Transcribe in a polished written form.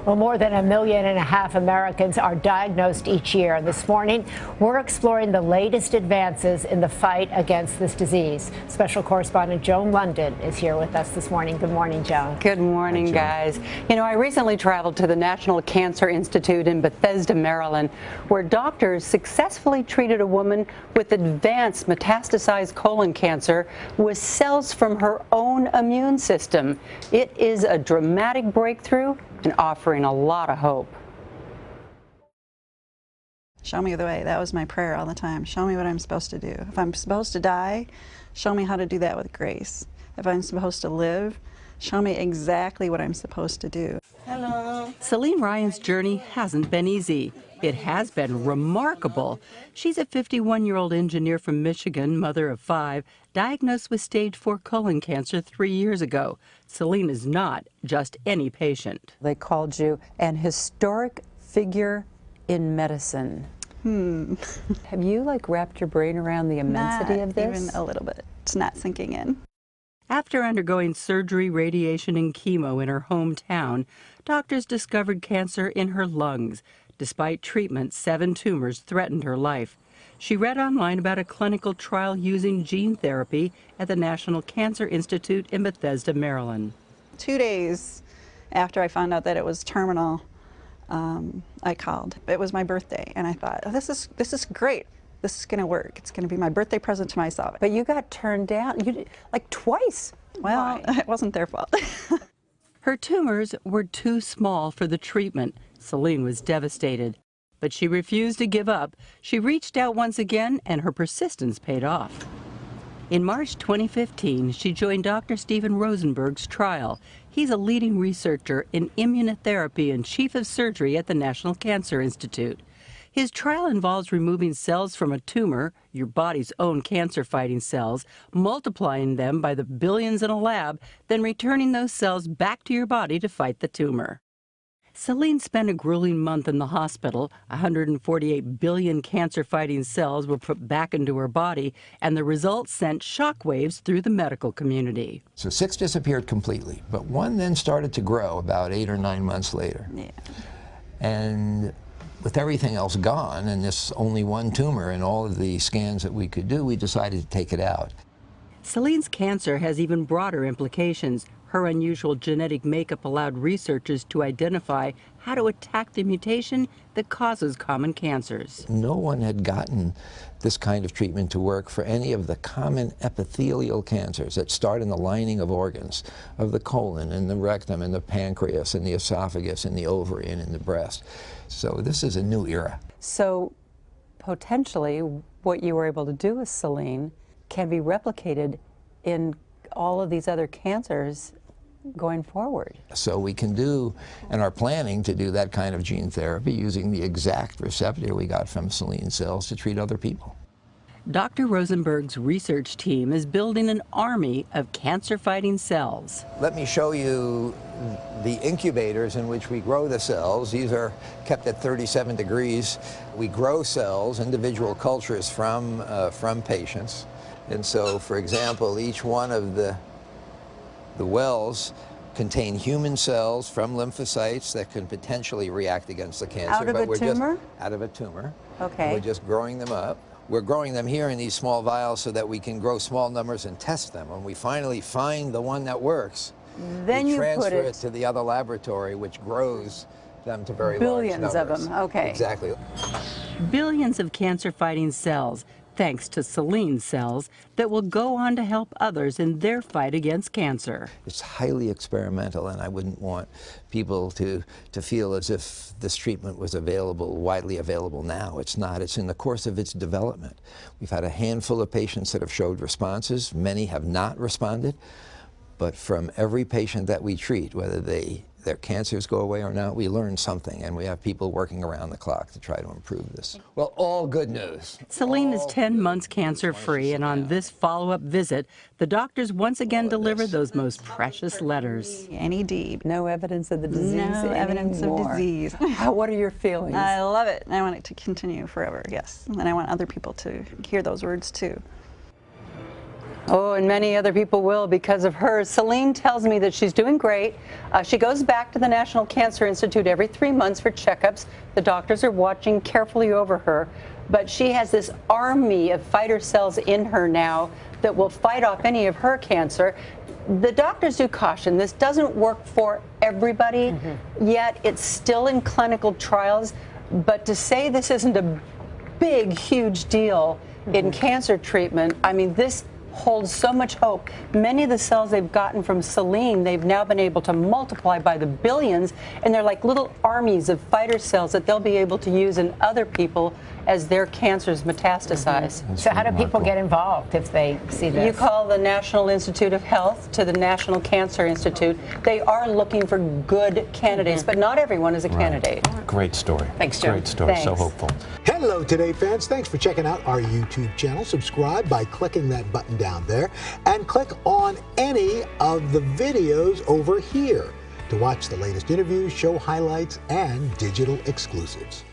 Well, more than 1.5 million Americans are diagnosed each year. This morning, we're exploring the latest advances in the fight against this disease. Special correspondent Joan Lunden is here with us this morning. Good morning, Joan. Good morning, guys. You know, I recently traveled to the National Cancer Institute in Bethesda, Maryland, where doctors successfully treated a woman with advanced metastasized colon cancer with cells from her own immune system. It is a dramatic breakthrough and offering a lot of hope. Show me the way. That was my prayer all the time. Show me what I'm supposed to do. If I'm supposed to die, show me how to do that with grace. If I'm supposed to live, show me exactly what I'm supposed to do. Hello. Celine Ryan's journey hasn't been easy. It has been remarkable. She's a 51-year-old engineer from Michigan, mother of 5, diagnosed with stage 4 colon cancer 3 years ago. Celine is not just any patient. They called you an historic figure in medicine. Have you wrapped your brain around the immensity of this? Even a little bit. It's not sinking in. After undergoing surgery, radiation, and chemo in her hometown, doctors discovered cancer in her lungs. Despite treatment, 7 tumors threatened her life. She read online about a clinical trial using gene therapy at the National Cancer Institute in Bethesda, Maryland. 2 days after I found out that it was terminal, I called. It was my birthday, and I thought, oh, this is great. This is going to work. It's going to be my birthday present to myself. But you got turned down, twice. Well, it wasn't their fault. Her tumors were too small for the treatment. Celine was devastated, but she refused to give up. She reached out once again, and her persistence paid off. In March 2015, she joined Dr. Steven Rosenberg's trial. He's a leading researcher in immunotherapy and chief of surgery at the National Cancer Institute. His trial involves removing cells from a tumor, your body's own cancer-fighting cells, multiplying them by the billions in a lab, then returning those cells back to your body to fight the tumor. Celine spent a grueling month in the hospital. 148 billion cancer-fighting cells were put back into her body, and the results sent shockwaves through the medical community. So 6 disappeared completely, but 1 then started to grow about 8 or 9 months later. Yeah. And with everything else gone, and this only 1 tumor in all of the scans that we could do, we decided to take it out. Celine's cancer has even broader implications. Her unusual genetic makeup allowed researchers to identify how to attack the mutation that causes common cancers. No one had gotten this kind of treatment to work for any of the common epithelial cancers that start in the lining of organs, of the colon and the rectum and the pancreas and the esophagus and the ovary and in the breast. So this is a new era. So potentially what you were able to do with Celine can be replicated in all of these other cancers going forward. So we can do, and are planning to do, that kind of gene therapy using the exact receptor we got from Celine cells to treat other people. Dr. Rosenberg's research team is building an army of cancer-fighting cells. Let me show you the incubators in which we grow the cells. These are kept at 37 degrees. We grow cells, individual cultures from patients. And so, for example, each one of the wells contain human cells from lymphocytes that can potentially react against the cancer. Out of a tumor? Out of a tumor. Okay. We're just growing them up. We're growing them here in these small vials so that we can grow small numbers and test them. When we finally find the one that works, then we you transfer put it to the other laboratory, which grows them to very large numbers. Billions of them, okay. Exactly. Billions of cancer-fighting cells, thanks to Celine's cells, that will go on to help others in their fight against cancer. It's highly experimental, and I wouldn't want people to feel as if this treatment was widely available now. It's not. It's in the course of its development. We've had a handful of patients that have showed responses. Many have not responded. But from every patient that we treat, whether their cancers go away or not, we learn something, and we have people working around the clock to try to improve this. Well, all good news. Celine is 10 months cancer-free, and on this follow-up visit, the doctors once again deliver those most precious letters. NED. No evidence of the disease No evidence of disease. What are your feelings? I love it. I want it to continue forever, yes. And I want other people to hear those words, too. Oh, and many other people will because of her. Celine tells me that she's doing great. She goes back to the National Cancer Institute every 3 months for checkups. The doctors are watching carefully over her. But she has this army of fighter cells in her now that will fight off any of her cancer. The doctors do caution this doesn't work for everybody, yet it's still in clinical trials. But to say this isn't a big, huge deal in cancer treatment, I mean, this holds so much hope. Many of the cells they've gotten from Celine, they've now been able to multiply by the billions, and they're like little armies of fighter cells that they'll be able to use in other people as their cancers metastasize. So how do people get involved if they see this? You call the National Institute of Health to the National Cancer Institute. They are looking for good candidates, but not everyone is a candidate. Great story. Thanks, Joan. Great story. So Thanks. hopeful. Hello, Today fans. Thanks for checking out our YouTube channel. Subscribe by clicking that button down there and click on any of the videos over here to watch the latest interviews, show highlights, and digital exclusives.